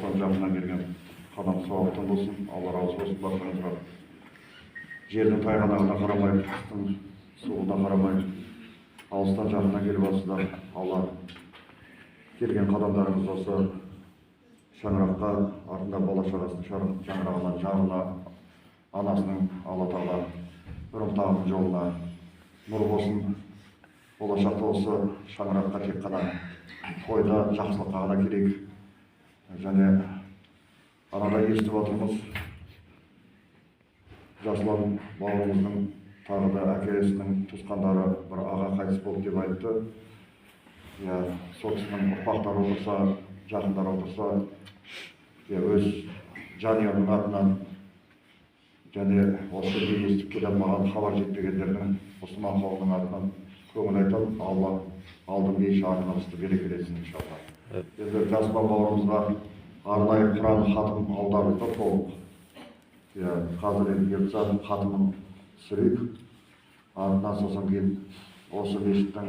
алыстан жақыннан келген қадам сауаптан болсын. Алла разы болсын барлығыңызға. Жердің тайғанағына қарамай, қыстың суығына қарамай, алыстан жақыннан келіп жатсыздар. Алла келген қадамдарыңыз осы шаңыраққа, артында бала-шағасының шаңырағынан жанына, анасының Алла Тағала ұрымтағының жолына нұр болсын. Болашақта осы шаңыраққа тек қана тойда жақсылыққа ғана керек. Және анада естіп отырмыз, Жасұлан бауырымыздың тағы да әкесінің туысқандары бір аға қайтыс болды деп айтты. Сол кісінің ұрпақтары отырса, жақындары отырса, өз жанұяның атынан және осы жерге естіп келіп маған хабар жетпегендердің осы мақалының атынан көңіл айтамын. Алла алдын бей шағынымызды берекелесін иншалла. Енді Жасұлан бауырымызға арнайы Құран хатым аударылды толық. Қазір енді ертең хатымын түсірейік. Артынан сосын кейін осы мешіттің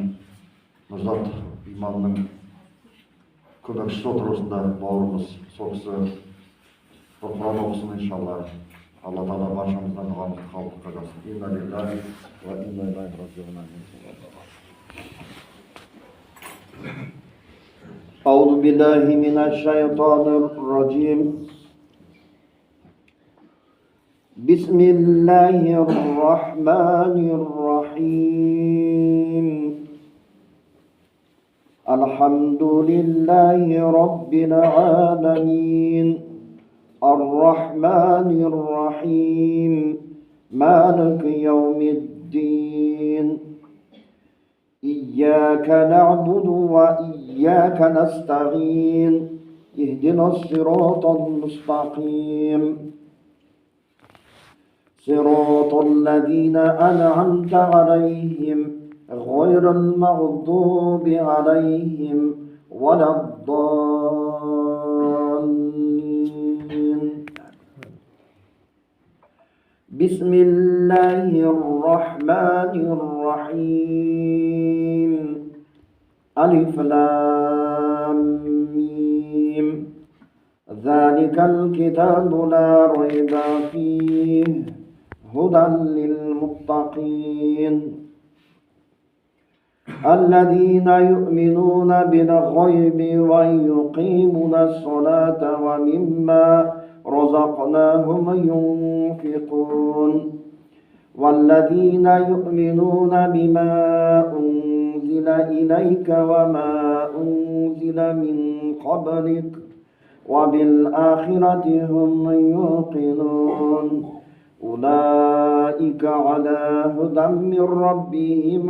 Нұрзат имамның көмекшісі отырысында бауырымыз сол кісі бір Құран оқысын иншалла. Алла Тағала баршамыздан дұғамызды қабыл қылсын. Инна лиллахи ва инна илайхи раджиун. أعوذ بالله من الشيطان الرجيم. بسم الله الرحمن الرحيم. الحمد لله رب العالمين الرحمن الرحيم مالك يوم الدين إياك نعبد وإياك نستعين اهدنا الصراط المستقيم صراط الذين أنعمت عليهم غير المغضوب عليهم ولا الضالين. بسم الله الرحمن الرحيم. ألف لام ميم. ذلك الكتاب لا ريب فيه هدى للمتقين الذين يؤمنون بالغيب ويقيمون الصلاة ومما رزقناهم ينفقون والذين يؤمنون بما أنزل إليك وما أنزل من قبلك وبالآخرة هم يوقنون أولئك على هدى من ربهم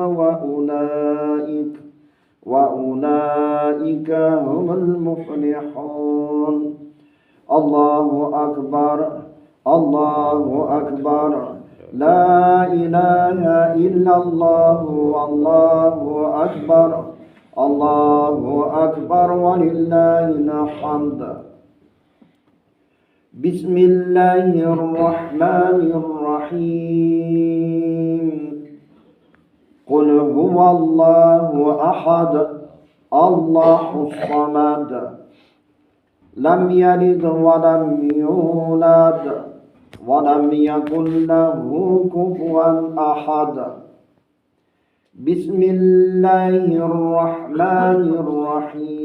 وأولئك هم المفلحون. الله أكبر الله أكبر لا إله إلا الله والله أكبر الله أكبر ولله الحمد. بسم الله الرحمن الرحيم. قل هو الله أحد الله الصمد لم يلد ولم يولد ولم يكن له كفوا أحد. بسم الله الرحمن الرحيم.